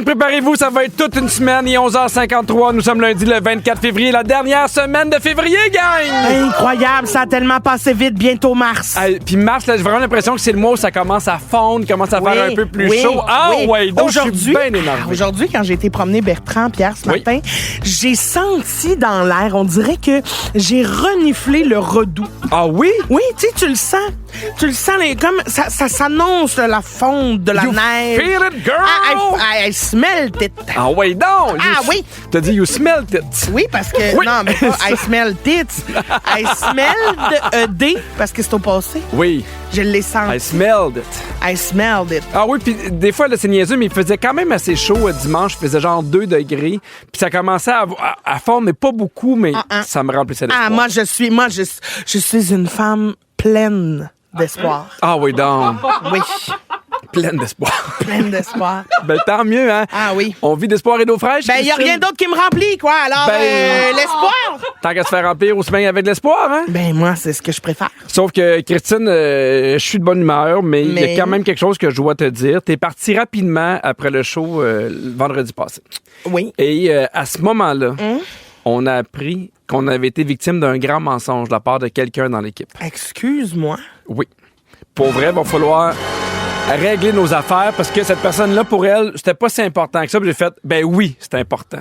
préparez-vous, ça va être toute une semaine. Il est 11h53. Nous sommes lundi le 24 février, la dernière semaine de février, gang! Incroyable, ça a tellement passé vite, bientôt mars. Puis mars, là, j'ai vraiment l'impression que c'est le mois où ça commence à fondre, commence à faire un peu plus chaud. Donc je suis bien énervé. Aujourd'hui, quand j'ai été promener Bertrand, Pierre, ce matin, j'ai senti dans l'air, on dirait que j'ai reniflé le redoux. Ah oui? Oui, tu le sens. Tu le sens, comme ça s'annonce la fonte de la neige. Feel it, girl! I smell it. Ah oui, donc! Oui. T'as dit you smelled it. Oui, parce que... Oui. Non, mais pas I smell tits. I smelled D, parce que c'est au passé. Oui. Je l'ai senti. I smelled it. I smelled it. Ah oui, puis des fois, là, c'est niaiseux, mais il faisait quand même assez chaud dimanche. Il faisait genre 2 degrés. Puis ça commençait à fondre, mais pas beaucoup, mais ça me remplissait d'espoir. Moi, je suis une femme pleine d'espoir. Ah oui, donc. Oui, Pleine d'espoir. pleine d'espoir. Ben, tant mieux, hein? Ah oui. On vit d'espoir et d'eau fraîche. Ben, il n'y a Christine. rien d'autre qui me remplit, quoi. Alors, l'espoir. Tant qu'à se faire remplir aussi bien avec de l'espoir, hein? Ben, moi, c'est ce que je préfère. Sauf que, Christine, je suis de bonne humeur, mais il y a quand même quelque chose que je dois te dire. T'es parti rapidement après le show le vendredi passé. Oui. Et à ce moment-là, on a appris qu'on avait été victime d'un grand mensonge de la part de quelqu'un dans l'équipe. Excuse-moi. Oui. Pour vrai, il va falloir régler nos affaires parce que cette personne-là, pour elle, c'était pas si important que ça. Puis j'ai fait, ben oui, c'est important.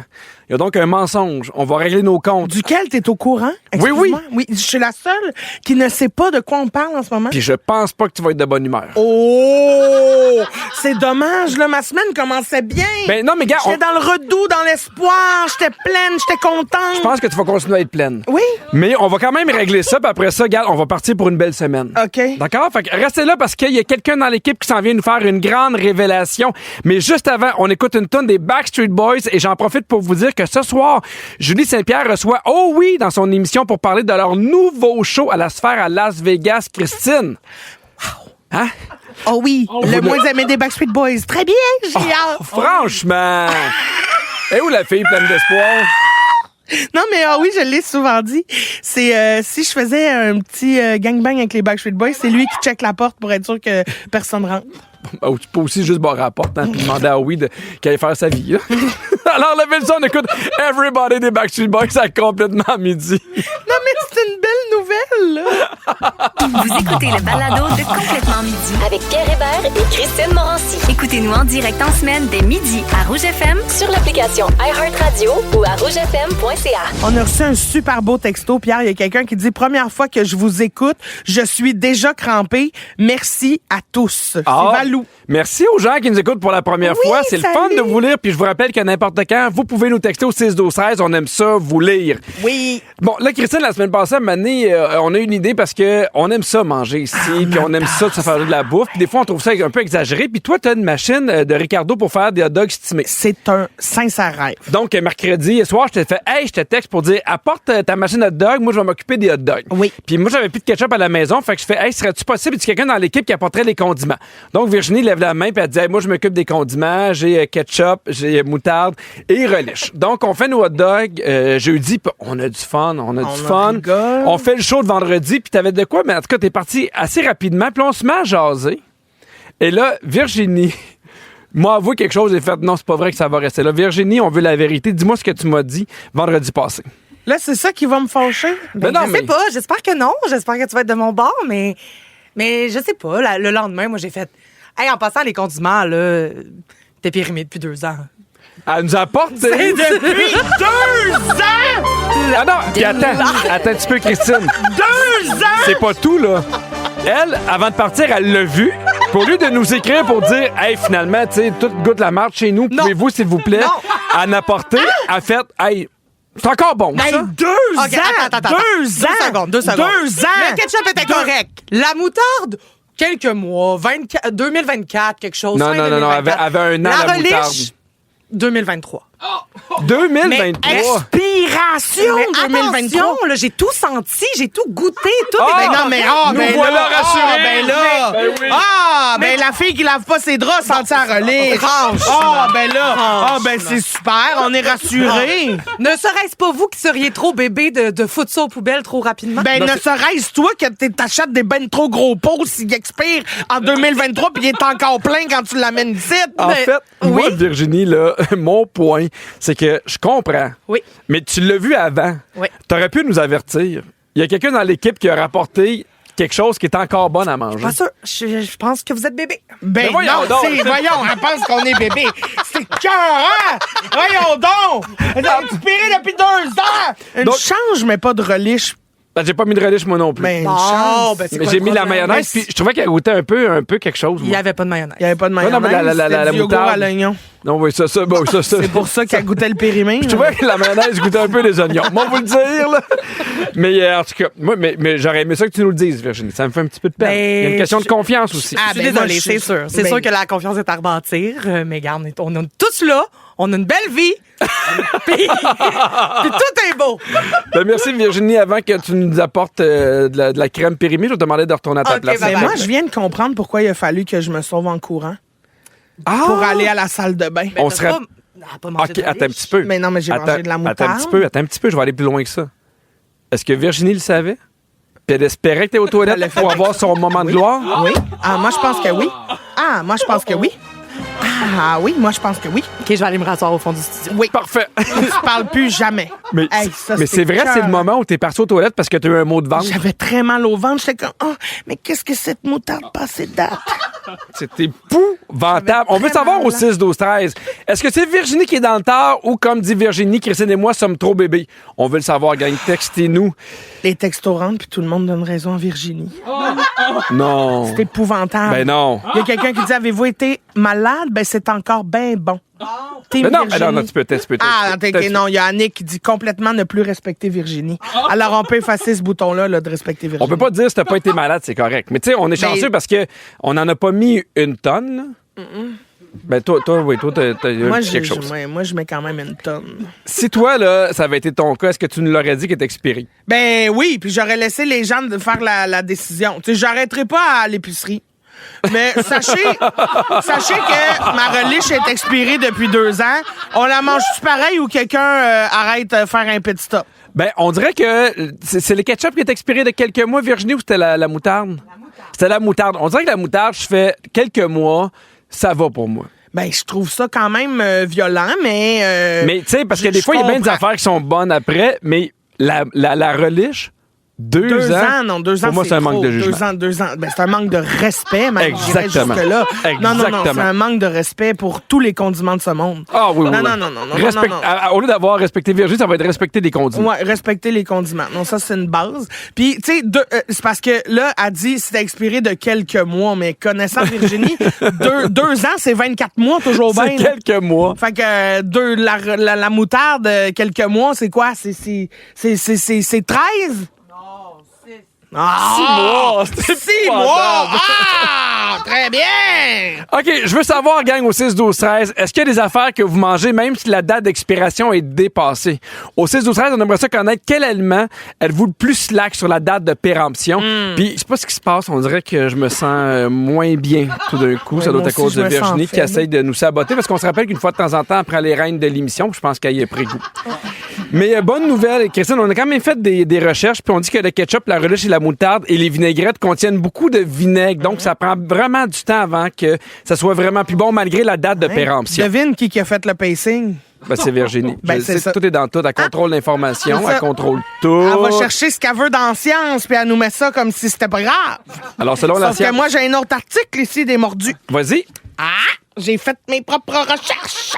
Il y a donc un mensonge. On va régler nos comptes. Duquel t'es au courant? Oui, oui. Oui, je suis la seule qui ne sait pas de quoi on parle en ce moment. Puis je pense pas que tu vas être de bonne humeur. Oh! C'est dommage, là. Ma semaine commençait bien. Ben non, mais gars, J'étais dans le redoux, dans l'espoir. J'étais pleine, j'étais contente. je pense que tu vas continuer à être pleine. Oui. Mais on va quand même régler ça, puis après ça, regarde, on va partir pour une belle semaine. OK. D'accord? Fait que restez là parce qu'il y a quelqu'un dans l'équipe qui s'en vient nous faire une grande révélation. Mais juste avant, on écoute une tonne des Backstreet Boys et j'en profite pour vous dire que ce soir, Julie Saint-Pierre reçoit Oh oui dans son émission pour parler de leur nouveau show à la Sphère à Las Vegas. Christine. Wow. Hein? Oh oui, le moins aimé des Backstreet Boys. Très bien, j'ai hâte. Franchement. Et où la fille pleine d'espoir? Non, mais oui, je l'ai souvent dit. C'est si je faisais un petit gangbang avec les Backstreet Boys, c'est lui qui check la porte pour être sûr que personne rentre. Oh, tu peux aussi juste barrer la porte puis demander à Oui qu'elle aille faire sa vie. Là. Alors, levez le son, on écoute Everybody des Backstreet Boys à complètement à midi. Non, mais c'est une belle nouvelle, là. Vous écoutez le balado de Complètement Midi Avec Pierre Hébert et Christine Morancy. Écoutez-nous en direct en semaine dès midi à Rouge FM. Sur l'application iHeartRadio ou à rougefm.ca. On a reçu un super beau texto, Pierre. Il y a quelqu'un qui dit « Première fois que je vous écoute, je suis déjà crampé. Merci à tous. Ah, C'est Valou. Merci aux gens qui nous écoutent pour la première Oui, fois. C'est le fun salut. de vous lire. Puis je vous rappelle que n'importe quand, vous pouvez nous texter au 6-12-13. On aime ça, vous lire. Oui. Bon, là, Christine, la semaine passée, à un moment donné, on a une idée parce que on aime ça manger ici, puis on aime ça de se faire de la bouffe. Puis des fois, on trouve ça un peu exagéré. Puis toi, tu as une machine de Ricardo pour faire des hot dogs stimés. C'est un sincère rêve. Donc, mercredi soir, je t'ai fait « Hey, je te texte pour dire, apporte ta machine hot dog, moi, je vais m'occuper des hot dogs. » Oui. Puis moi, j'avais plus de ketchup à la maison, fait que je fais « Hey, serait-tu possible? » Il y a quelqu'un dans l'équipe qui apporterait les condiments. Donc, Virginie lève la main, puis elle dit hey, « Moi, je m'occupe des condiments, j'ai ketchup, j'ai moutarde et relish. » Donc, on fait nos hot dogs jeudi, puis on a du fun, on a du fun. Rigole. On fait le show de vendredi, puis t'avais de quoi? Mais en tout cas, t'es parti assez rapidement, puis là, on se met à jaser. Et là, Virginie... Moi, avoué quelque chose, j'ai fait non, c'est pas vrai que ça va rester là. Virginie, on veut la vérité. Dis-moi ce que tu m'as dit vendredi passé. Là, c'est ça qui va me fâcher. Ben non, je sais pas, j'espère que non. J'espère que tu vas être de mon bord, mais je sais pas. Le lendemain, moi, j'ai fait hey, en passant, les condiments, là, t'es périmé depuis 2 ans. Elle nous apporte. C'est depuis 2 ans! Ah non, puis attends un petit peu, Christine. 2 ans! C'est pas tout, là. Elle, avant de partir, elle l'a vu. Puis au lieu de nous écrire pour dire, hey, finalement, tu sais, tout goûte la marche chez nous, pouvez-vous, s'il vous plaît, en apporter, elle fait, hey, c'est encore bon, Hey, ça. 2 ans! OK, attends. 2 ans! 2 secondes. 2 ans! Le ketchup était correct. La moutarde, quelques mois. 2024, 2024, quelque chose. Non, fin non, elle 2024. avait un an, la moutarde. relish, 2023. 2023. Expiration Mais 2023. attention, là, j'ai tout senti, j'ai tout goûté, tout Ah! est Ben non, mais Nous voilà rassurés. ben là. Ben oui. Ben la fille qui lave pas ses draps sent à relais. Franchement. Ben là. Ben c'est super, on est rassurés. Ne serait-ce pas vous qui seriez trop bébé de foutre ça aux poubelles trop rapidement? Ben ne serait-ce toi que t'achètes des ben trop gros pots s'il expire en 2023 puis il est encore plein quand tu l'amènes ici. En fait, moi, Virginie, là, mon point, c'est que je comprends. Oui. Mais tu l'as vu avant. Oui. T'aurais pu nous avertir. Il y a quelqu'un dans l'équipe qui a rapporté quelque chose qui est encore bon à manger. Pas sûr. Je pense que vous êtes bébé. Ben voyons non, donc. voyons, elle pense qu'on est bébé. C'est cœur, voyons donc. Elle a expiré depuis 2 ans. Une Donc- change, mais pas de relish. Ben, j'ai pas mis de relish, moi non plus. Ben, une Bon, chance. ben, c'est mais quoi j'ai le mis la problème? mayonnaise, puis je trouvais qu'elle goûtait un peu quelque chose. Il moi. n'y avait pas de mayonnaise. Il n'y avait pas de mayonnaise. non, mais la c'était du yogourt moutarde. à l'oignon. Non, oui, ça. C'est pour ça qu'elle goûtait le périmé. Je trouvais que la mayonnaise goûtait un peu les oignons. Moi, vous le dire, là. Mais en tout cas, moi, mais j'aurais aimé ça que tu nous le dises, Virginie. Ça me fait un petit peu de peine. Ben, Il y a une question de confiance aussi. Ah, Je suis ben, moi, désolée, je- c'est sûr. C'est ben- sûr que la confiance est à rebâtir. Mais regarde, on est tous là. On a une belle vie. puis tout est beau. Ben, merci, Virginie. Avant que tu nous apportes de la crème périmée, je vais te demander de retourner à ta Ok, place. bye Mais bye. moi, je viens de comprendre pourquoi il a fallu que je me sauve en courant Ah! pour aller à la salle de bain. On T'as serait... pas mangé OK, de attends un relish? petit peu. Mais non, mais j'ai mangé de la moutarde. Attends un petit peu, je vais aller plus loin que ça. Est-ce que Virginie le savait? Puis elle espérait que t'es aux toilettes Elle pour avoir son moment de gloire? Oui. Ah, moi, je pense que oui. Ah, moi, je pense que oui. Ah, oui, moi, je pense que oui. OK, je vais aller me rasseoir au fond du studio. Oui. Parfait. Tu parles plus jamais. Mais, Hey, ça, mais c'est vrai, c'est le cœur. moment où t'es parti aux toilettes parce que t'as eu un mot de ventre. J'avais très mal au ventre. J'étais comme, oh, mais qu'est-ce que cette moutarde passée de date? C'était épouvantable. On veut très savoir mal, au là. 6-12-13. Est-ce que c'est Virginie qui est dans le tard ou, comme dit Virginie, Christine et moi sommes trop bébés? On veut le savoir, gang. Textez-nous. Les textos rentrent, puis tout le monde donne raison à Virginie. Non. C'est épouvantable. Ben non. Il y a quelqu'un qui dit, avez-vous été malade? Ben, c'est encore bien bon. Team Mais non, Virginie. non, tu peux. Ah, non, il y a Annick qui dit complètement ne plus respecter Virginie. Alors, on peut effacer ce bouton-là là, de respecter Virginie. On peut pas dire si t'as pas été malade, c'est correct. Mais tu sais, on est chanceux parce que on n'en a pas mis une tonne, là. Ben toi, t'as eu Moi, quelque chose. moi, je mets quand même une tonne. Si toi, là, ça avait été ton cas, est-ce que tu nous l'aurais dit qu'il est expiré? Ben oui, puis j'aurais laissé les gens de faire la décision. Tu sais, j'arrêterai pas à l'épicerie. Mais sachez que ma relish est expirée depuis 2 ans. On la mange-tu pareil ou quelqu'un arrête de faire un pit stop? Ben, on dirait que c'est le ketchup qui est expiré de quelques mois, Virginie, ou c'était la moutarde? C'était la moutarde. On dirait que la moutarde, je fais quelques mois, ça va pour moi. Ben, je trouve ça quand même violent, mais... Mais tu sais, parce que des fois, il y a bien des affaires qui sont bonnes après, mais la relish, 2 ans. Non, 2 ans, Pour moi, c'est un manque trop. de jugement. 2 ans. Ben, c'est un manque de respect, même. Exactement. Jusque-là. Non, Exactement. c'est un manque de respect pour tous les condiments de ce monde. Ah oui, oui. Non, oui. non. Respect- non. Au lieu d'avoir respecté Virginie, ça va être respecter des condiments. Ouais, respecter les condiments. Non, ça, c'est une base. Puis, tu sais, c'est parce que là, elle dit c'était expiré de quelques mois, mais connaissant Virginie, 2 ans, c'est 24 mois, toujours bien. C'est quelques mois. Fait que la moutarde, quelques mois, c'est quoi? C'est 13? Ah, 6 mois! Ah! Très bien! OK, je veux savoir, gang, au 6-12-13, est-ce qu'il y a des affaires que vous mangez même si la date d'expiration est dépassée? Au 6-12-13, on aimerait ça connaître quel aliment êtes-vous le plus slack sur la date de péremption? Puis, je sais pas ce qui se passe, on dirait que je me sens moins bien tout d'un coup. Ça doit être à moi cause aussi, de je me sens Virginie qui faible. essaye de nous saboter parce qu'on se rappelle qu'une fois de temps en temps, elle prend les rênes de l'émission, puis je pense qu'elle y a pris goût. Mais bonne nouvelle, Christine, on a quand même fait des recherches, puis on dit que le ketchup, la relish et la moutarde et les vinaigrettes contiennent beaucoup de vinaigre. Donc, ça prend vraiment du temps avant que ça soit vraiment plus bon, malgré la date de péremption. Devine qui a fait le pacing. Ben, c'est Virginie. Ben, Je c'est sais, ça. tout est dans tout. Elle contrôle l'information, c'est ça. elle contrôle tout. Elle va chercher ce qu'elle veut dans la science, puis elle nous met ça comme si c'était pas grave. Alors, selon la Sauf que science... moi, j'ai un autre article ici des mordus. Vas-y. J'ai fait mes propres recherches.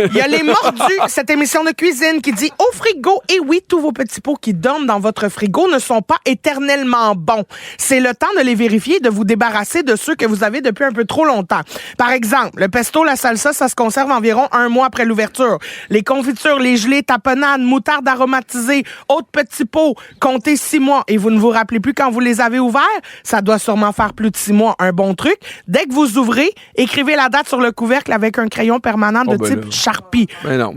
Il y a Les Mordus, cette émission de cuisine qui dit au frigo, et oui, tous vos petits pots qui dorment dans votre frigo ne sont pas éternellement bons. C'est le temps de les vérifier et de vous débarrasser de ceux que vous avez depuis un peu trop longtemps. Par exemple, le pesto, la salsa, ça se conserve environ 1 mois après l'ouverture. Les confitures, les gelées, tapenades, moutarde aromatisée, autres petits pots, comptez 6 mois et vous ne vous rappelez plus quand vous les avez ouverts. Ça doit sûrement faire plus de 6 mois. Un bon truc, dès que vous ouvrez, écrivez la date sur le couvercle avec un crayon permanent de type Sharpie. Ben non.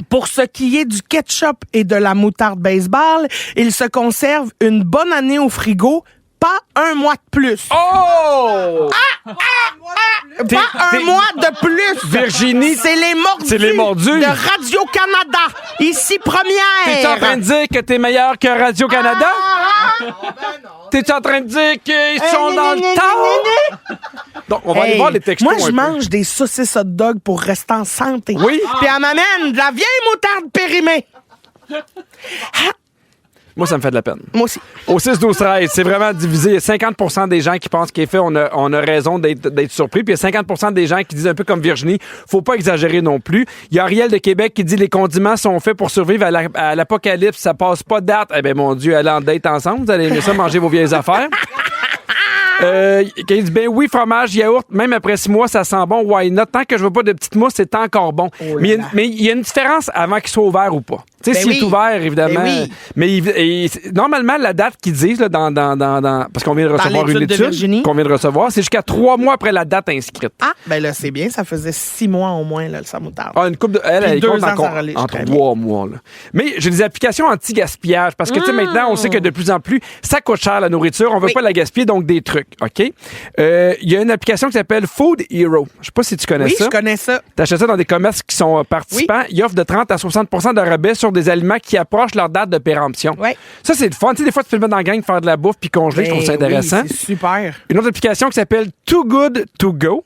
Pour ce qui est du ketchup et de la moutarde baseball, il se conserve une bonne année au frigo, pas un mois de plus. Oh! Pas un mois de plus. Virginie, c'est les mordus de Radio-Canada. Ici, première. T'es en train de dire que t'es meilleur que Radio-Canada? T'es en train de dire qu'ils sont dans le temps? Donc, on va aller voir les textos. Moi, je mange des saucisses hot dog pour rester en santé. Oui. Puis elle m'amène de la vieille moutarde périmée. Moi, ça me fait de la peine. Moi aussi. Au 6-12-13, c'est vraiment divisé. Il y a 50 des gens qui pensent qu'il est fait, on a raison d'être surpris. Puis il y a 50 des gens qui disent un peu comme Virginie, faut pas exagérer non plus. Il y a Ariel de Québec qui dit les condiments sont faits pour survivre à l'apocalypse. Ça passe pas de date. Eh bien, mon Dieu, allez en date ensemble. Vous allez aimer ça, manger vos vieilles affaires. Il dit, ben oui, fromage, yaourt, même après 6 mois, ça sent bon. Why not? Tant que je veux pas de petites mousses, c'est encore bon. Oh, mais il y a une différence avant qu'il soit ouvert ou pas. Tu sais, s'il est ouvert, évidemment. Ben oui. Mais normalement, la date qu'ils disent, là, parce qu'on vient de recevoir une étude qu'on vient de recevoir, c'est jusqu'à 3 mois après la date inscrite. Ah, ben là, c'est bien. Ça faisait 6 mois au moins, là, le samoutarde. Ah, une coupe de. Elle compte entre 3 mois, là. Mais j'ai des applications anti-gaspillage parce que, tu sais, maintenant, on sait que de plus en plus, ça coûte cher, la nourriture. On veut pas la gaspiller, donc des trucs. OK? Il y a une application qui s'appelle Food Hero. Je sais pas si tu connais ça. Oui, je connais ça. Tu achètes ça dans des commerces qui sont participants. Ils offrent de 30 à 60 de rabais sur des aliments qui approchent leur date de péremption. Oui. Ça, c'est le fun. Tu sais, des fois, tu peux le mettre dans la gang, faire de la bouffe puis congeler. Je trouve ça intéressant. Oui, c'est super. Une autre application qui s'appelle Too Good To Go.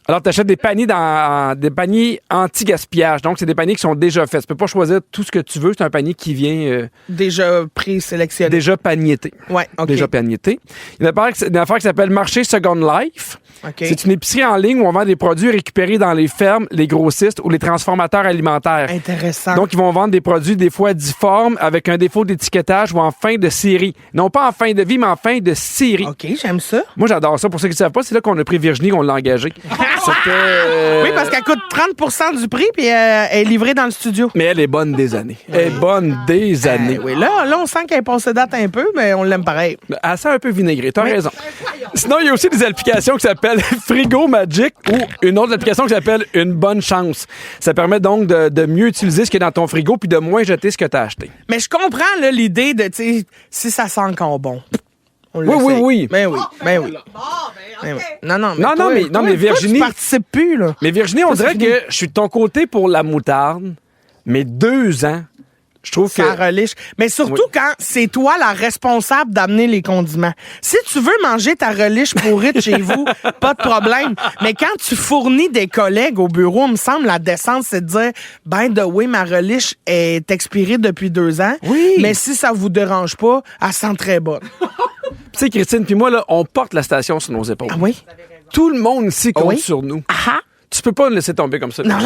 Alors, tu achètes des paniers anti-gaspillage. Donc, c'est des paniers qui sont déjà faits. Tu peux pas choisir tout ce que tu veux. C'est un panier qui vient... déjà présélectionné. Déjà paniété. Ouais, OK. Déjà paniété. Il y a une affaire qui s'appelle Marché Second Life. Okay. C'est une épicerie en ligne où on vend des produits récupérés dans les fermes, les grossistes ou les transformateurs alimentaires. Intéressant. Donc, ils vont vendre des produits des fois difformes avec un défaut d'étiquetage ou en fin de série. Non pas en fin de vie, mais en fin de série. OK, j'aime ça. Moi, j'adore ça. Pour ceux qui ne savent pas, c'est là qu'on a pris Virginie, on l'a engagée. Oui, parce qu'elle coûte 30 du prix puis elle est livrée dans le studio. Mais elle est bonne des années. Elle est bonne des années. Oui, là, on sent qu'elle est passée date un peu, mais on l'aime pareil. Elle sent un peu vinaigrée, t'as raison. Sinon, il y a aussi des applications qui s'appellent Frigo Magic ou une autre application qui s'appelle Une Bonne Chance. Ça permet donc de mieux utiliser ce qu'il y a dans ton frigo puis de moins jeter ce que t'as acheté. Mais je comprends là, l'idée de, tu sais, si ça sent encore bon. Oui. Ben oui. Non, mais Virginie... tu participes plus, là. Mais Virginie, on dirait que je suis de ton côté pour la moutarde, mais 2 ans, je trouve que... Ça reliche. Mais surtout quand c'est toi la responsable d'amener les condiments. Si tu veux manger ta reliche pourrie de chez vous, pas de problème. Mais quand tu fournis des collègues au bureau, il me semble la décence, c'est de dire, by the way, ma reliche est expirée depuis 2 ans. Oui. Mais si ça vous dérange pas, elle sent très bonne. Tu sais, Christine, puis moi, là, on porte la station sur nos épaules. Ah oui? Tout le monde ici compte sur nous. Ah. Tu peux pas le laisser tomber comme ça. Non.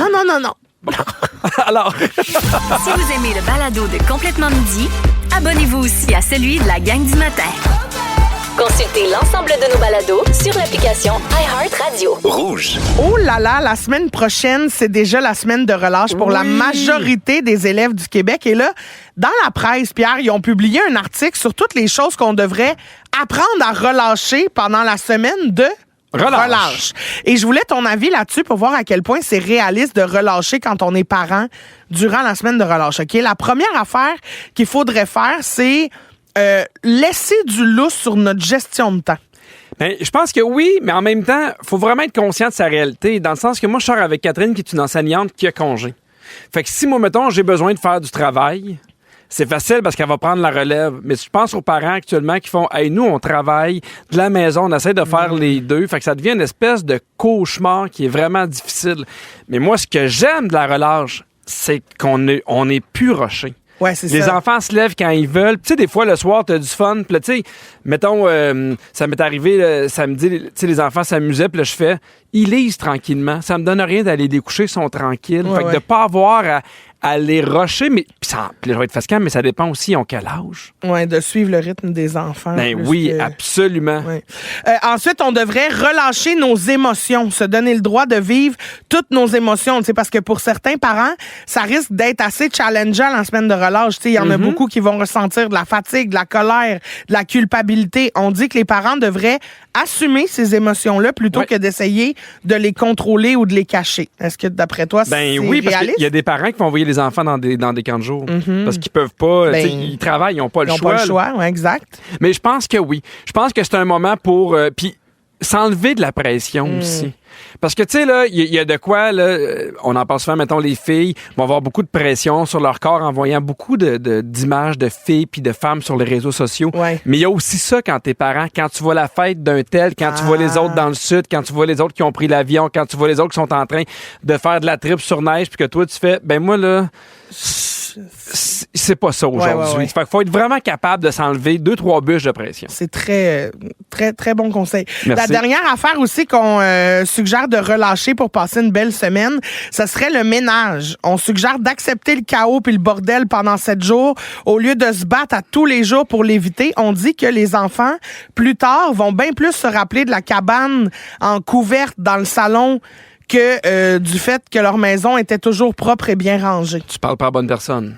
Bon. Alors... Si vous aimez le balado de Complètement Midi, abonnez-vous aussi à celui de la gang du matin. Consultez l'ensemble de nos balados sur l'application iHeartRadio. Rouge. Oh là là, la semaine prochaine, c'est déjà la semaine de relâche pour la majorité des élèves du Québec. Et là, dans la presse, Pierre, ils ont publié un article sur toutes les choses qu'on devrait apprendre à relâcher pendant la semaine de... Relâche. Et je voulais ton avis là-dessus pour voir à quel point c'est réaliste de relâcher quand on est parent durant la semaine de relâche. OK? La première affaire qu'il faudrait faire, c'est laisser du lousse sur notre gestion de temps. Ben, je pense que oui, mais en même temps, faut vraiment être conscient de sa réalité, dans le sens que moi, je sors avec Catherine, qui est une enseignante qui a congé. Fait que si, moi, mettons, j'ai besoin de faire du travail... C'est facile parce qu'elle va prendre la relève. Mais je pense aux parents actuellement qui font « Hey, nous, on travaille de la maison, on essaie de faire les deux. » Fait que ça devient une espèce de cauchemar qui est vraiment difficile. Mais moi, ce que j'aime de la relâche, c'est qu'on est plus rushé. Ouais, c'est les enfants se lèvent quand ils veulent. Tu sais, des fois, le soir, t'as du fun. Puis là, tu sais, mettons, ça m'est arrivé samedi, tu sais, les enfants s'amusaient. Puis là, je fais, ils lisent tranquillement. Ça me donne rien d'aller les coucher, ils sont tranquilles. Fait que de pas avoir à les rusher, mais puis là, je vais être fatigant, mais ça dépend aussi, ils ont quel âge. Oui, de suivre le rythme des enfants. Ben oui, absolument. Ouais. Ensuite, on devrait relâcher nos émotions, se donner le droit de vivre toutes nos émotions. Tu sais, parce que pour certains parents, ça risque d'être assez challengeant la semaine de relâche. Tu sais, il y en a beaucoup qui vont ressentir de la fatigue, de la colère, de la culpabilité. On dit que les parents devraient assumer ces émotions-là plutôt que d'essayer de les contrôler ou de les cacher. Est-ce que, d'après toi, c'est oui, parce réaliste? qu'il y a des parents qui vont envoyer les enfants dans des camps de jour. Parce qu'ils peuvent pas, ils travaillent, ils n'ont pas le choix. Ils n'ont pas le choix, ouais, exact. Mais je pense que oui. Je pense que c'est un moment pour... puis s'enlever de la pression aussi. Parce que, tu sais, là, il y a de quoi, là, on en parle souvent, mettons, les filles vont avoir beaucoup de pression sur leur corps en voyant beaucoup d'images de filles puis de femmes sur les réseaux sociaux. Ouais. Mais il y a aussi ça quand t'es parent, quand tu vois la fête d'un tel, quand tu vois les autres dans le sud, quand tu vois les autres qui ont pris l'avion, quand tu vois les autres qui sont en train de faire de la trip sur neige puis que toi, tu fais, ben moi, là... C'est pas ça aujourd'hui. Ouais. Fait qu'il faut être vraiment capable de s'enlever 2-3 bûches de pression. C'est très, très, très bon conseil. Merci. La dernière affaire aussi qu'on suggère de relâcher pour passer une belle semaine, ce serait le ménage. On suggère d'accepter le chaos puis le bordel pendant 7 jours au lieu de se battre à tous les jours pour l'éviter. On dit que les enfants, plus tard, vont bien plus se rappeler de la cabane en couverte dans le salon que du fait que leur maison était toujours propre et bien rangée. Tu parles pas à la bonne personne.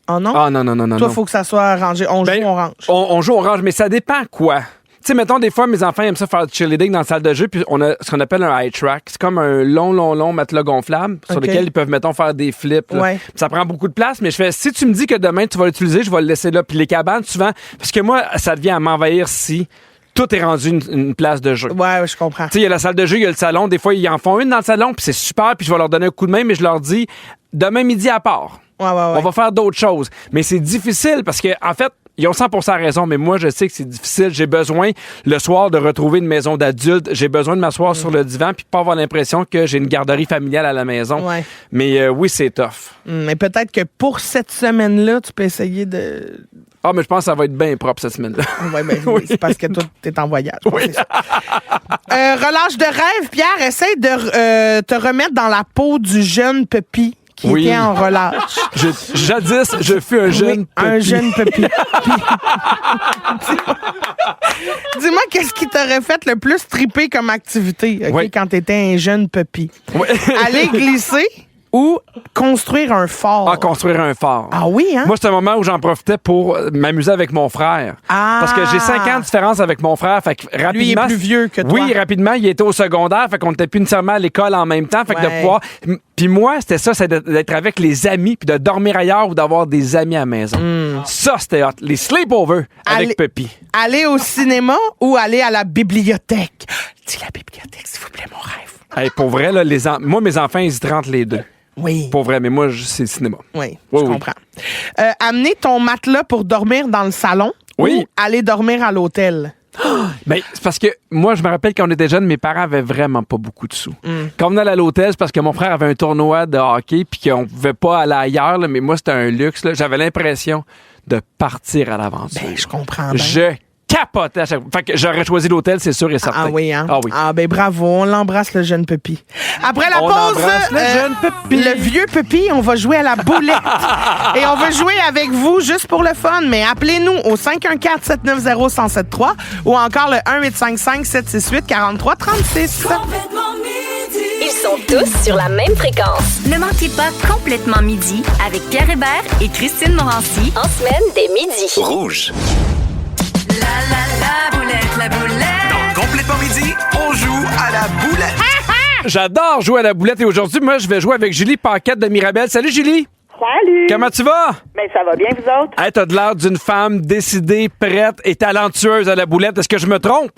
Oh non? Ah non. Toi, il faut que ça soit rangé. On joue, on range. On joue, on range, mais ça dépend quoi. Tu sais, mettons, des fois, mes enfants aiment ça faire du cheerleading dans la salle de jeu, puis on a ce qu'on appelle un high track. C'est comme un long matelas gonflable sur lequel ils peuvent, mettons, faire des flips. Là. Ouais. Ça prend beaucoup de place, mais je fais, si tu me dis que demain, tu vas l'utiliser, je vais le laisser là. Puis les cabanes, souvent, parce que moi, ça devient à m'envahir si tout est rendu une place de jeu. Ouais, je comprends. Tu sais, il y a la salle de jeu, il y a le salon. Des fois, ils en font une dans le salon, puis c'est super, puis je vais leur donner un coup de main, mais je leur dis, demain midi à part. Ouais. On va faire d'autres choses. Mais c'est difficile parce que, en fait, ils ont 100% raison, mais moi, je sais que c'est difficile. J'ai besoin, le soir, de retrouver une maison d'adulte. J'ai besoin de m'asseoir sur le divan puis pas avoir l'impression que j'ai une garderie familiale à la maison. Ouais. Mais oui, c'est tough. Mais peut-être que pour cette semaine-là, tu peux essayer de... Ah, mais je pense que ça va être bien propre cette semaine-là. Oui, c'est parce que toi, t'es en voyage. Oui. C'est ça. Relâche de rêve, Pierre. Essaye de te remettre dans la peau du jeune Puppy qui était en relâche. Jadis, je fus un jeune un Puppy. jeune Puppy. Dis-moi, qu'est-ce qui t'aurait fait le plus triper comme activité quand t'étais un jeune Puppy? Oui. Aller glisser ou construire un fort? Ah, construire un fort. Ah oui, hein? Moi, c'est un moment où j'en profitais pour m'amuser avec mon frère. Ah! Parce que j'ai 5 ans de différence avec mon frère. Fait que rapidement, Lui, il est plus vieux que toi. Oui, rapidement, il était au secondaire. Fait qu'on n'était plus nécessairement à l'école en même temps. Fait que de Ouais. pouvoir... Puis moi, c'était ça, c'est d'être avec les amis, puis de dormir ailleurs ou d'avoir des amis à la maison. Ça, c'était hot. Les sleepovers avec Puppy. Aller au cinéma ou aller à la bibliothèque? Dis la bibliothèque, s'il vous plaît, mon rêve. Hey, pour vrai, là, moi, mes enfants, ils hésiteraient entre les deux. Oui. Pour vrai, mais moi, c'est le cinéma. Oui, je comprends. Amener ton matelas pour dormir dans le salon ou aller dormir à l'hôtel? Ben, c'est parce que moi, je me rappelle quand on était jeunes, mes parents avaient vraiment pas beaucoup de sous. Quand on allait à l'hôtel, c'est parce que mon frère avait un tournoi de hockey puis qu'on pouvait pas aller ailleurs, là, mais moi, c'était un luxe. Là. J'avais l'impression de partir à l'aventure. Ben, je comprends bien. Je capotais à chaque fois. Fait que j'aurais choisi l'hôtel, c'est sûr et certain. Ah oui, hein? Ah oui. Ah ben bravo, on l'embrasse, le jeune Puppy. Après la On pause, embrasse le jeune Puppy. le vieux Puppy, on va jouer à la boulette. Et on veut jouer avec vous juste pour le fun, mais appelez-nous au 514-790-1073 ou encore le 1-855-768-4336. Ils sont tous sur la même fréquence. Ne manquez pas Complètement Midi avec Pierre Hébert et Christine Morancy. En semaine, dès midi. Rouge. La boulette. Donc, complètement midi, on joue à la boulette. J'adore jouer à la boulette et aujourd'hui, moi, je vais jouer avec Julie Paquette de Mirabel. Salut, Julie! Salut! Comment tu vas? Ben, ça va bien, vous autres? Hey, t'as de l'air d'une femme décidée, prête et talentueuse à la boulette. Est-ce que je me trompe?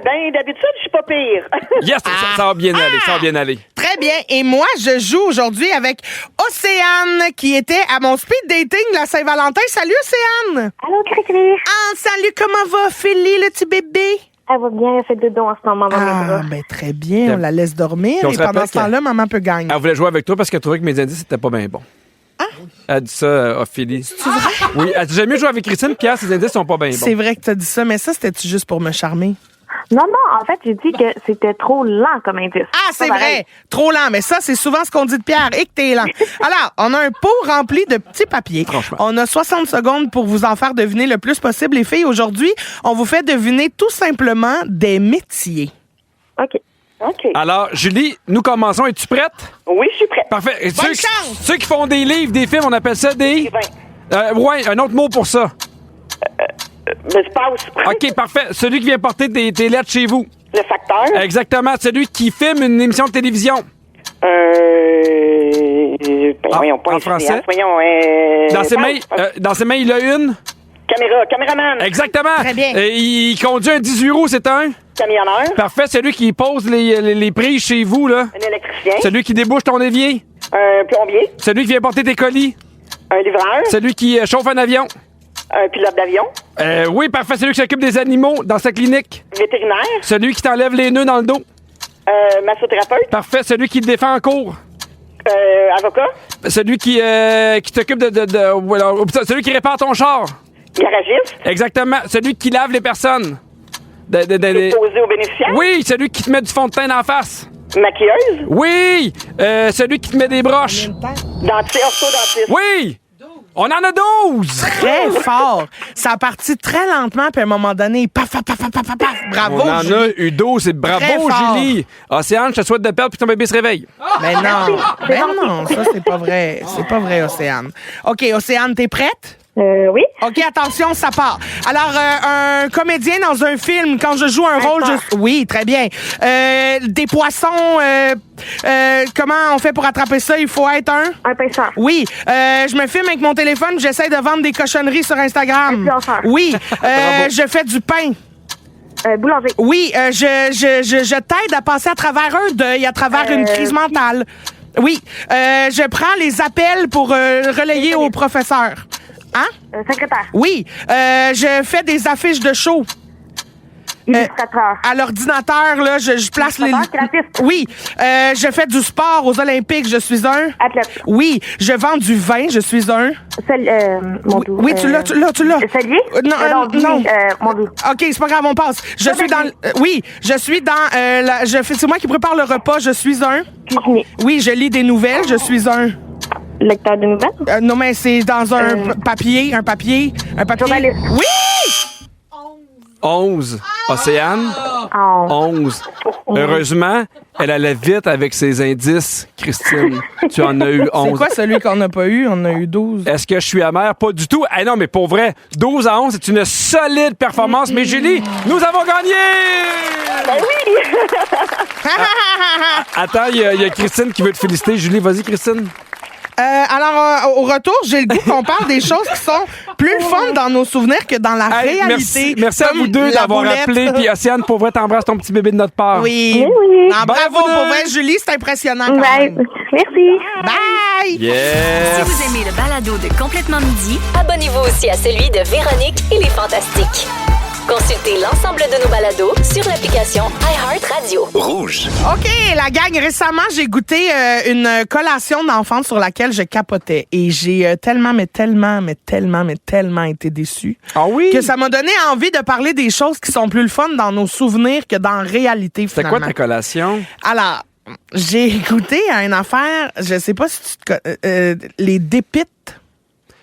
Ben, d'habitude, je suis pas pire. Yes, ça va bien aller, ça va bien aller. Très bien. Et moi, je joue aujourd'hui avec Océane, qui était à mon speed dating la Saint-Valentin. Salut, Océane! Allô, Cricri. Ah, salut, comment va Philly, le petit bébé? Elle va bien, elle fait dodo en ce moment dans mes Ah, bras. ben très bien, on la laisse dormir. Puis on Et se pendant rappelle ce temps-là, maman peut gagner. Elle voulait jouer avec toi parce qu'elle trouvait que mes indices n'étaient pas bien bons. Elle a dit ça, Ophélie. C'est vrai? Oui, elle dit j'aime mieux jouer avec Christine, Pierre, ses indices sont pas bien bons. C'est vrai que tu as dit ça, mais ça, c'était-tu juste pour me charmer? Non, en fait, j'ai dit que c'était trop lent comme indice. Ah, c'est Pas pareil. vrai! Trop lent, mais ça, c'est souvent ce qu'on dit de Pierre, et que t'es lent. Alors, on a un pot rempli de petits papiers. Franchement. On a 60 secondes pour vous en faire deviner le plus possible. Les filles, aujourd'hui, on vous fait deviner tout simplement des métiers. OK. Alors, Julie, nous commençons. Es-tu prête? Oui, je suis prête. Parfait. Bonne chance! Ceux qui font des livres, des films, on appelle ça des... ouais, un autre mot pour ça. Ben, je passe. OK, parfait. Celui qui vient porter tes lettres chez vous. Le facteur. Exactement. Celui qui filme une émission de télévision. Voyons, pas en un français? cinéaste, voyons, Dans ses mains, il a une. Caméraman. Exactement. Très bien. Il conduit un 18 roues, c'est un. Camionneur. Parfait. Celui qui pose les prises chez vous, là. Un électricien. Celui qui débouche ton évier. Un plombier. Celui qui vient porter tes colis. Un livreur. Celui qui chauffe un avion. Un pilote d'avion. Oui, parfait. Celui qui s'occupe des animaux dans sa clinique. Vétérinaire. Celui qui t'enlève les nœuds dans le dos. Massothérapeute. Parfait. Celui qui te défend en cours. Avocat. Celui qui t'occupe voilà, celui qui répare ton char. Garagiste. Exactement. Celui qui lave les personnes. Exposé aux bénéficiaires. Oui, celui qui te met du fond de teint en face. Maquilleuse. Oui, celui qui te met des broches. Dentiste. Orthodontiste. Oui, on en a 12. Très fort. Ça a parti très lentement, puis à un moment donné, paf, paf, paf, paf, paf, paf. Bravo, On en Julie. a eu 12. C'est Très bravo, fort. Julie. Océane, je te souhaite de perdre puis ton bébé se réveille. Mais non, ça, c'est pas vrai. C'est pas vrai, Océane. OK, Océane, t'es prête? Oui. OK, attention, ça part. Alors, un comédien dans un film, quand je joue un rôle... Oui, très bien. Des poissons, comment on fait pour attraper ça? Il faut être Un pêcheur. Oui. Je me filme avec mon téléphone, j'essaie de vendre des cochonneries sur Instagram. Influenceur. Oui. Je fais du pain. Boulanger. Oui. Je t'aide à passer à travers un deuil, à travers une crise mentale. Oui. Je prends les appels pour relayer au professeur. Hein? Secrétaire. Oui. Je fais des affiches de show. Illustrateur. À l'ordinateur, là, je place les... Illustrateur, graphiste. Oui. Je fais du sport aux Olympiques, je suis un... Athlète. Oui. Je vends du vin, je suis un... Mon Dieu. Oui, tu l'as. Cellier? Non, non. Mon Dieu. OK, c'est pas grave, on passe. Je suis dans... oui, je suis dans... c'est moi qui prépare le repas, je suis un... Cuisinier. Oui, je lis des nouvelles, je suis un... Lecteur de nouvelles. non, mais c'est dans un papier. Journaliste. Oui! 11. Océane, Oh. 11. Heureusement, elle allait vite avec ses indices, Christine. Tu en as eu 11. C'est quoi celui qu'on n'a pas eu? On a eu 12. Est-ce que je suis amer? Pas du tout. Eh non, mais pour vrai, 12 à 11, c'est une solide performance. Mais Julie, nous avons gagné! Ben oui! Attends, il y a Christine qui veut te féliciter. Julie, vas-y, Christine. Alors, au retour, j'ai le goût qu'on parle des choses qui sont plus le fun dans nos souvenirs que dans la Hey, réalité. merci à Comme vous deux la d'avoir boulette. appelé. Puis Océane, pour vrai, t'embrasses ton petit bébé de notre part. Oui. Oui. Ah, bravo, Bravo. pour vrai, Julie, c'est impressionnant quand Bye. même. Merci. Bye! Si Yes! vous aimez le balado de Complètement Midi, Abonnez-vous aussi à celui de Véronique et les Fantastiques. Consultez l'ensemble de nos balados sur l'application iHeartRadio. Rouge. OK, la gang, récemment, j'ai goûté une collation d'enfants sur laquelle je capotais. Et j'ai tellement été déçue. Ah oui? Que ça m'a donné envie de parler des choses qui sont plus le fun dans nos souvenirs que dans la réalité, C'est finalement. quoi ta collation? Alors, j'ai goûté à une affaire, je sais pas si tu te les dépites.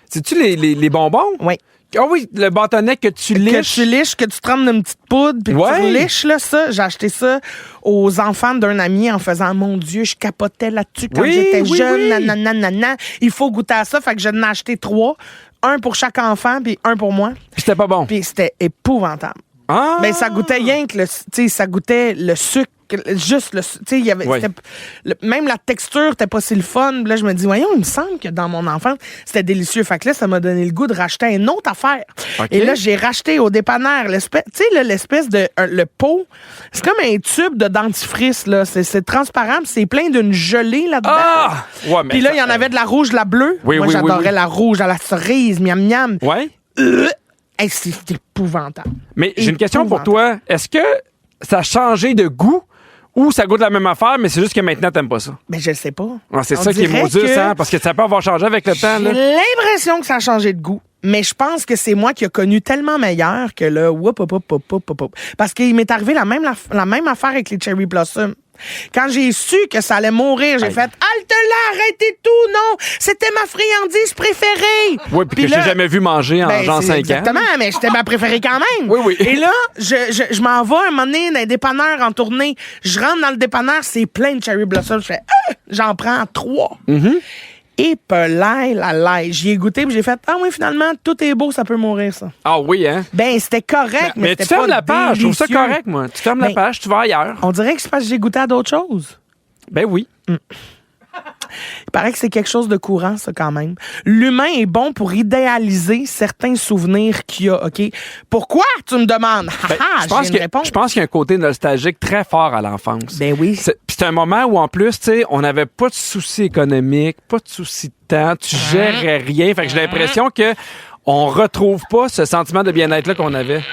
C'est-tu les bonbons? Oui. Ah oui, le bâtonnet que tu Que liches. tu liches, que tu trempes d'une petite poudre, puis que Ouais. tu liches, là, ça. J'ai acheté ça aux enfants d'un ami en faisant, mon Dieu, je capotais là-dessus quand Oui, j'étais oui, jeune, oui. nanana. Il faut goûter à ça, fait que j'en ai acheté 3. Un pour chaque enfant, puis un pour moi. Puis c'était pas bon. Puis c'était épouvantable. Ah! Mais ça goûtait rien que tu sais, ça goûtait le sucre, juste le sucre. Tu sais, il y avait, Ouais. même la texture était pas si le fun. Puis là, je me dis, voyons, il me semble que dans mon enfance, c'était délicieux. Fait que là, ça m'a donné le goût de racheter une autre affaire. OK. Et là, j'ai racheté au dépanneur l'espèce, tu sais, là, l'espèce de, le pot. C'est comme un tube de dentifrice, là. C'est transparent, puis c'est plein d'une gelée là-dedans. Ah! Ouais, mais Puis là, ça- il y en avait de la rouge, de la bleue. Oui, Moi, oui, oui, j'adorais oui. la rouge à la cerise, miam miam. Ouais? Hey, c'est épouvantable. Mais j'ai une question pour toi. Est-ce que ça a changé de goût ou ça goûte la même affaire, mais c'est juste que maintenant, t'aimes pas ça? Mais je le sais pas. Ah, c'est On ça qui est dirait maudit, que hein? Parce que ça peut avoir changé avec le temps, J'ai là. l'impression que ça a changé de goût. Mais je pense que c'est moi qui ai connu tellement meilleur que là, parce qu'il m'est arrivé la même affaire avec les Cherry Blossom. Quand j'ai su que ça allait mourir, j'ai fait halte là, arrêtez tout, non, c'était ma friandise préférée. Oui, puis que je là, t'ai jamais vu manger en ben, genre c'est 5 ans. exactement, mais j'étais ma préférée quand même. Oui, oui. Et là, je m'en vais un moment donné dans les dépanneurs en tournée. Je rentre dans le dépanneur, c'est plein de Cherry Blossom. Je fais, j'en prends 3. Et la j'y ai goûté, puis j'ai fait, ah oui, finalement, tout est beau, ça peut mourir, ça. Ah oui, hein? Ben, c'était correct, mais c'était tu fermes pas la page, je trouve ça délicieux. correct, moi. Tu fermes la page, tu vas ailleurs. On dirait que c'est parce que j'ai goûté à d'autres choses. Ben oui. Il paraît que c'est quelque chose de courant, ça, quand même. L'humain est bon pour idéaliser certains souvenirs qu'il a, OK? Pourquoi, tu me demandes? Je pense qu'il y a un côté nostalgique très fort à l'enfance. Ben oui. Puis c'est un moment où, en plus, tu sais, on n'avait pas de soucis économiques, pas de soucis de temps, tu gérais rien. Fait que j'ai l'impression que on retrouve pas ce sentiment de bien-être-là qu'on avait.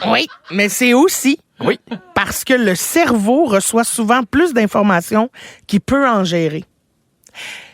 Oui, mais c'est aussi... Oui. Parce que le cerveau reçoit souvent plus d'informations qu'il peut en gérer.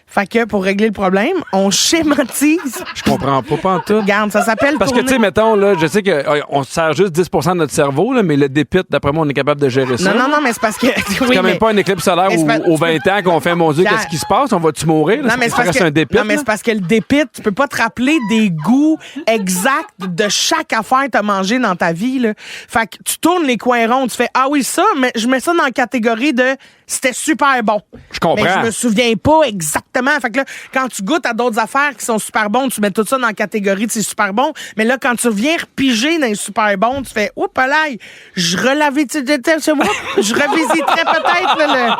Fait que pour régler le problème, on schématise. Je comprends pas en tout. Regarde, ça s'appelle Parce que, tu sais, mettons, là, je sais qu'on sert juste 10% de notre cerveau, là, mais le dépit, d'après moi, on est capable de gérer ça. Non, mais c'est parce que... C'est quand même pas un éclipse solaire aux 20 ans qu'on fait, mon Dieu, qu'est-ce qui se passe? On va-tu mourir? Là? Non, mais c'est parce que le dépit, tu peux pas te rappeler des goûts exacts de chaque affaire que t'as mangé dans ta vie, là. Fait que tu tournes les coins ronds, tu fais, ah oui, ça, mais je mets ça dans la catégorie de c'était super bon. Je comprends. Mais je me souviens pas exactement. Fait que là, quand tu goûtes à d'autres affaires qui sont super bonnes, tu mets tout ça dans la catégorie de c'est super bon. Mais là, quand tu reviens repiger dans les super bons, tu fais, oups, là, je revisiterais peut-être, là,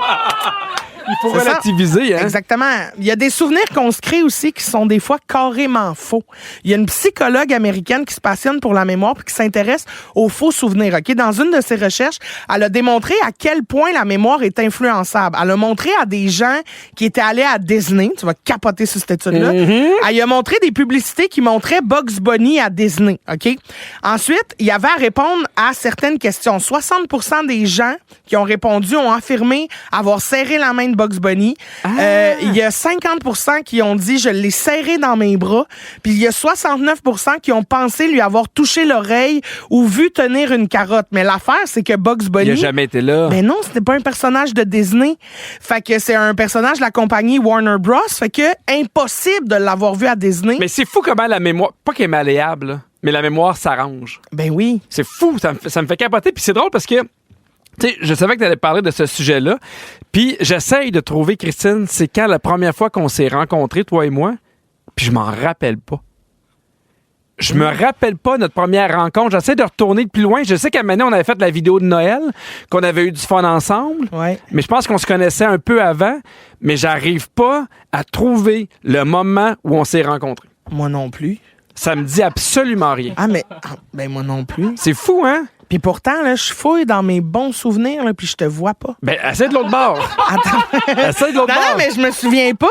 Il faut relativiser, hein? Exactement. Il y a des souvenirs qu'on se crée aussi qui sont des fois carrément faux. Il y a une psychologue américaine qui se passionne pour la mémoire et qui s'intéresse aux faux souvenirs. OK? Dans une de ses recherches, elle a démontré à quel point la mémoire est influençable. Elle a montré à des gens qui étaient allés à Disney, tu vas capoter sur cette étude-là, elle a montré des publicités qui montraient Bugs Bunny à Disney. OK? Ensuite, il y avait à répondre à certaines questions. 60% des gens qui ont répondu ont affirmé avoir serré la main de Bugs Bunny. Il y a 50% qui ont dit je l'ai serré dans mes bras. Puis il y a 69% qui ont pensé lui avoir touché l'oreille ou vu tenir une carotte. Mais l'affaire, c'est que Bugs Bunny... Il a jamais été là. Ben non, c'était pas un personnage de Disney. Fait que c'est un personnage de la compagnie Warner Bros. Fait que impossible de l'avoir vu à Disney. Mais c'est fou comment la mémoire... Pas qu'elle est malléable, là, mais la mémoire s'arrange. Ben oui. C'est fou, ça me fait capoter. Puis c'est drôle parce que... Tu sais, je savais que tu allais parler de ce sujet-là. Puis j'essaye de trouver, Christine, c'est quand la première fois qu'on s'est rencontrés, toi et moi, puis je m'en rappelle pas. Je me rappelle pas notre première rencontre. J'essaie de retourner de plus loin. Je sais qu'à un moment donné, on avait fait la vidéo de Noël, qu'on avait eu du fun ensemble. Ouais. Mais je pense qu'on se connaissait un peu avant. Mais j'arrive pas à trouver le moment où on s'est rencontrés. Moi non plus. Ça me dit absolument rien. Ben moi non plus. C'est fou, hein? Puis pourtant, là, je fouille dans mes bons souvenirs, là, puis je te vois pas. Ben, essaie de l'autre bord. Attends. Essaie de l'autre bord. Non, mais je me souviens pas.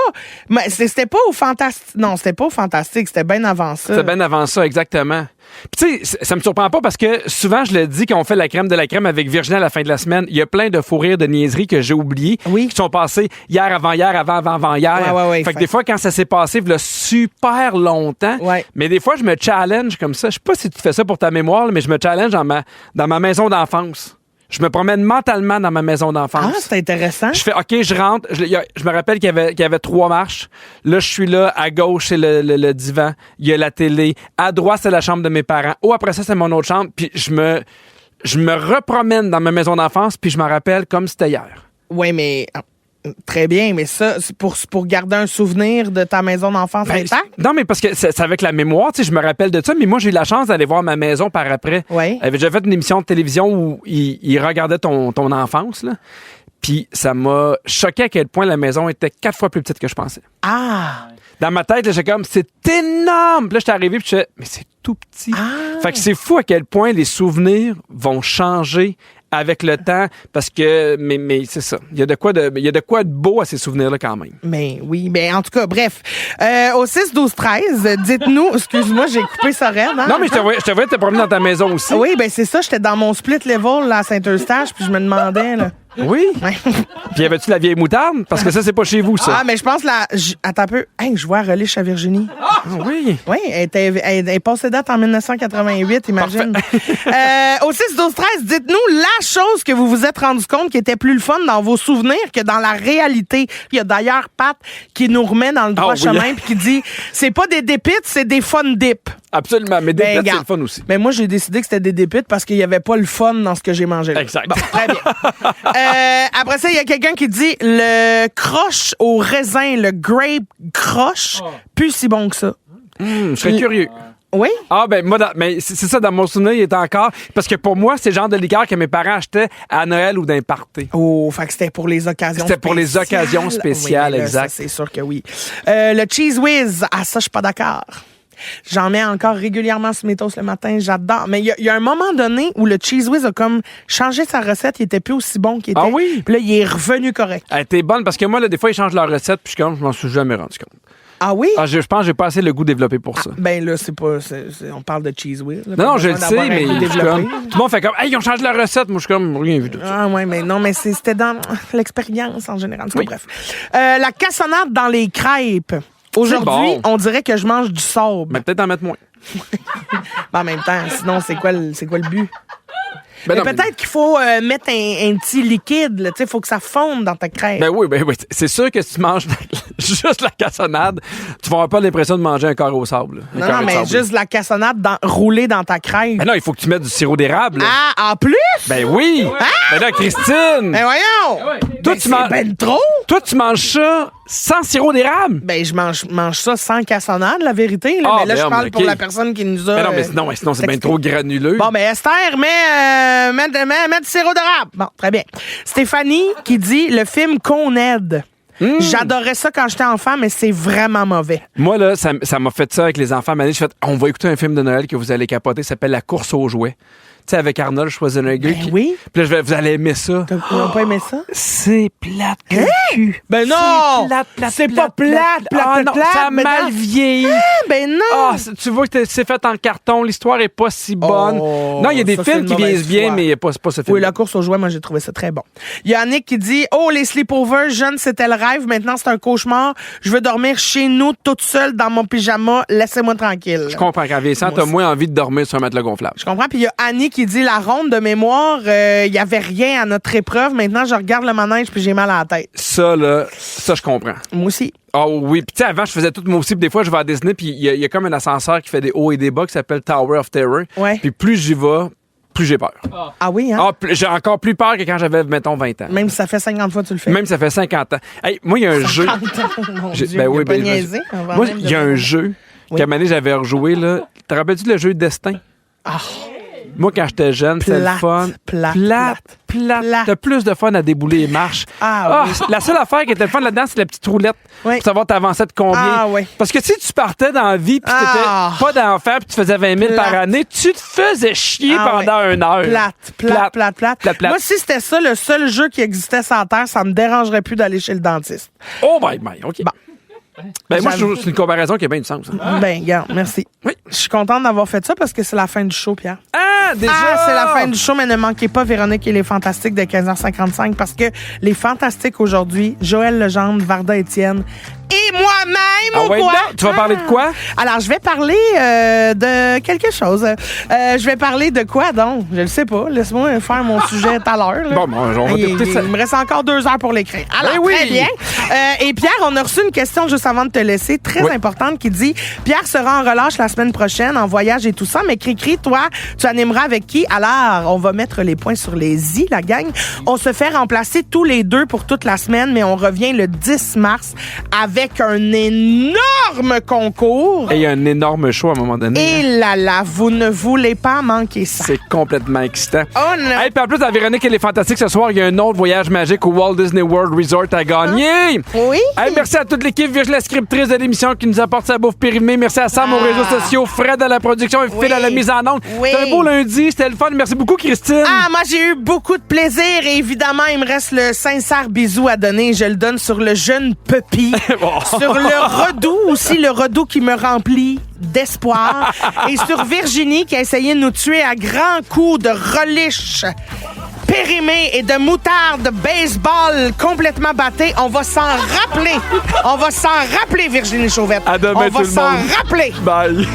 Mais c'était pas au Fantastique. Non, c'était pas au Fantastique. C'était bien avant ça. C'était bien avant ça, exactement. Puis tu sais, ça me surprend pas parce que souvent, je le dis, quand on fait la crème de la crème avec Virginie à la fin de la semaine, il y a plein de fous rires de niaiseries que j'ai oubliées qui sont passées hier, avant-hier, avant-hier. Ouais, fait que des fois, quand ça s'est passé, il y a super longtemps. Ouais. Mais des fois, je me challenge comme ça. Je sais pas si tu fais ça pour ta mémoire, là, mais je me challenge dans ma maison d'enfance. Je me promène mentalement dans ma maison d'enfance. Ah, c'est intéressant. Je fais, OK, je rentre. Je me rappelle qu'il y avait 3 marches. Là, je suis là. À gauche, c'est le divan. Il y a la télé. À droite, c'est la chambre de mes parents. Après ça, c'est mon autre chambre. Puis je me repromène dans ma maison d'enfance, puis je me rappelle comme c'était hier. Oui, mais... Très bien, mais ça, c'est pour garder un souvenir de ta maison d'enfance intacte? Non, mais parce que c'est avec la mémoire, tu sais, je me rappelle de ça, mais moi, j'ai eu la chance d'aller voir ma maison par après. Oui. J'avais déjà fait une émission de télévision où il regardait ton enfance, là. Puis ça m'a choqué à quel point la maison était 4 fois plus petite que je pensais. Ah! Dans ma tête, j'étais comme, c'est énorme! Puis là, j'étais arrivé, puis je disais, mais c'est tout petit. Ah! Fait que c'est fou à quel point les souvenirs vont changer avec le temps, parce que, mais c'est ça. Il y a de quoi de beau à ces souvenirs-là quand même. Mais oui, ben en tout cas, bref. Au 6-12-13, dites-nous, excuse-moi, j'ai coupé ça raide. Hein? Non, mais je te voyais te promener dans ta maison aussi. Oui, ben c'est ça, j'étais dans mon split level là, à Saint-Eustache, puis je me demandais, là. Oui? Ouais. Puis y avait-tu la vieille moutarde? Parce que ça, c'est pas chez vous, ça. Ah, mais je pense attends un peu. Hey, je vois Relish à Virginie. Ah oui? Oui, elle est passée date en 1988, imagine. Au 6-12-13, dites-nous la chose que vous vous êtes rendu compte qui était plus le fun dans vos souvenirs que dans la réalité. Il y a d'ailleurs Pat qui nous remet dans le droit chemin puis qui dit c'est pas des dépites, c'est des fun dips. Absolument. Mais des Ben, pépites, c'est regarde. le fun aussi. Mais moi, j'ai décidé que c'était des dépites parce qu'il n'y avait pas le fun dans ce que j'ai mangé. Là. Exact. Bon, très bien. Après ça, il y a quelqu'un qui dit le croche au raisin, le grape croche, plus si bon que ça. Je serais curieux. Oui? Ah, ben, moi, mais c'est ça, dans mon souvenir, il est encore. Parce que pour moi, c'est le genre de liqueur que mes parents achetaient à Noël ou d'un party. Oh, fait que c'était pour les occasions spéciales. C'était pour les occasions spéciales, Oui, là, exact. ça, c'est sûr que oui. Le Cheese Whiz, ça, je suis pas d'accord. J'en mets encore régulièrement sur mes toasts le matin, j'adore. Mais il y a un moment donné où le Cheese Whiz a comme changé sa recette, il était plus aussi bon qu'il était. Ah oui? Puis là, il est revenu correct. Elle était bonne parce que moi, là, des fois, ils changent leur recette, puis je m'en suis jamais rendu compte. Ah oui? Ah, je pense que j'ai pas assez le goût développé pour ça. Ben là, on parle de Cheese Whiz. là, Non, pas je le besoin sais, d'avoir un mais goût je suis développé. comme, tout le monde fait comme, hey, ils ont changé leur recette. Moi, je suis comme, rien vu de ça. Ah ouais, mais non, mais c'était dans l'expérience en général. En tout cas, Oui. bref. La cassonade dans les crêpes. Aujourd'hui, bon. on dirait que je mange du sable. Mais peut-être en mettre moins. Ben, en même temps, sinon, c'est quoi le but? Ben Mais non, mais- peut-être qu'il faut mettre un petit liquide, là. Tu sais, il faut que ça fonde dans ta crêpe. Ben oui. C'est sûr que si tu manges juste la cassonade, tu vas avoir pas l'impression de manger un carré au sable. là. Un non, carré de mais sable. juste la cassonade roulée dans ta crêpe. Ben non, il faut que tu mettes du sirop d'érable. là. Ah, en plus? Ben oui! Ben là, Christine! Ben voyons! Toi, Ben, tu manges- c'est ben trop! Toi, tu manges ça sans sirop d'érable? Ben, je mange ça sans cassonade, la vérité. Là. Ah, mais là, je merde, parle ok. pour la personne qui nous a... Ben non, mais sinon c'est bien texté. trop granuleux. Bon, ben Esther, mets du sirop d'érable. Bon, très bien. Stéphanie qui dit le film Qu'on aide. J'adorais ça quand j'étais enfant, mais c'est vraiment mauvais. Moi, là, ça m'a fait ça avec les enfants. Mané, j'ai fait, on va écouter un film de Noël que vous allez capoter. Ça s'appelle La course aux jouets. Tu sais, avec Arnold Schwarzenegger. Ben oui. Puis là, vous allez aimer ça. T'as pas aimé ça? C'est plate que le cul. Ben non! C'est pas plate, Ah non, ça a mais mal non. vieilli. Ben non! Ah, tu vois que c'est fait en carton, l'histoire est pas si bonne. Oh, non, il y a des ça, c'est films une qui mauvaise vieillissent bien, foi. mais c'est pas ce film. Oui, la course aux jouets, moi, j'ai trouvé ça très bon. Il y a Annick qui dit « Oh, les sleepovers, jeune, c'était le rêve. Maintenant, c'est un cauchemar. Je veux dormir chez nous, toute seule, dans mon pyjama. Laissez-moi tranquille. » Je comprends. Quand vieillissant, t'as moins envie de dormir sur un matelas gonflable. Je comprends. Puis il y a Annie qui dit « La ronde de mémoire, il y avait rien à notre épreuve. Maintenant, je regarde le manège puis j'ai mal à la tête. Ça, je comprends. » Moi aussi. Ah oui, puis tu sais, avant, je faisais tout moi aussi. Puis des fois, je vais à Disney, puis il y a comme un ascenseur qui fait des hauts et des bas qui s'appelle Tower of Terror. Ouais. Puis plus j'y vais, plus j'ai peur. Ah oui, hein? Ah, j'ai encore plus peur que quand j'avais, mettons, 20 ans. Même si ça fait 50 fois que tu le fais. Même ça fait 50 ans. Hey, moi, il y a un jeu. Mon J'ai- Dieu, ben oui, il a pas ben, niaisé. On va Moi, même il y a de- un jeu Oui. qu'à un moment donné, j'avais rejoué, là. Te rappelles-tu le jeu Destin? Ah. Moi, quand j'étais jeune, c'était le Plate, fun. plate. T'as plus de fun à débouler les marches. Ah, oui. La seule affaire qui était le fun là-dedans, c'est la petite roulette. Oui. Pour savoir t'avançais de combien. Ah, oui. Parce que si tu partais dans la vie, puis Ah. t'étais pas d'enfant, puis tu faisais 20 000 par Plate. année, tu te faisais chier Ah, pendant ouais. une heure. Plate. Moi, si c'était ça, le seul jeu qui existait sur la Terre, ça me dérangerait plus d'aller chez le dentiste. Oh my, OK. Bon. Ben, moi, je J'avoue. trouve que c'est une comparaison qui a bien du sens. hein. Ben, regarde, merci. Oui. Je suis contente d'avoir fait ça parce que c'est la fin du show, Pierre. Ah, déjà! Ah, c'est la fin du show, mais ne manquez pas Véronique et les Fantastiques de 15h55 parce que les Fantastiques aujourd'hui, Joël Legendre, Varda Étienne et moi-même, Ah au ouais, quoi? donc, tu vas parler de quoi? Alors, je vais parler de quelque chose. Je vais parler de quoi, donc? Je ne sais pas. Laisse-moi faire mon sujet tout à l'heure. là. Bon, on va t'écouter ça. Il me reste encore 2 heures pour l'écrire. Alors, Ben oui. très bien. Et Pierre, on a reçu une question juste avant de te laisser, très Oui. importante, qui dit « Pierre sera en relâche la semaine prochaine, en voyage et tout ça, mais Cricri, toi, tu animeras avec qui? » Alors, on va mettre les points sur les i, la gang. On se fait remplacer tous les deux pour toute la semaine, mais on revient le 10 mars avec un énorme concours. Et il y a un énorme show à un moment donné. Et là, vous ne voulez pas manquer ça. C'est complètement excitant. Oh non! Hey, puis en plus, dans Véronique, elle est fantastique. Ce soir, il y a un autre voyage magique au Walt Disney World Resort à gagner. Oui? Hey, merci à toute l'équipe, Virginie, la scriptrice de l'émission qui nous apporte sa bouffe périmée. Merci à Sam aux réseaux sociaux, Fred à la production et Phil Oui. à la mise en onde. Oui. C'était un beau lundi, c'était le fun. Merci beaucoup, Christine. Ah, moi, j'ai eu beaucoup de plaisir et évidemment, il me reste le sincère bisou à donner. Je le donne sur le jeune Puppy, sur le Redoux aussi, le Redoux qui me remplit d'espoir et sur Virginie qui a essayé de nous tuer à grands coups de relish périmé et de moutarde de baseball complètement batté. On va s'en rappeler. On va s'en rappeler, Virginie Chauvette. À demain, On tout va le s'en monde. rappeler. Bye.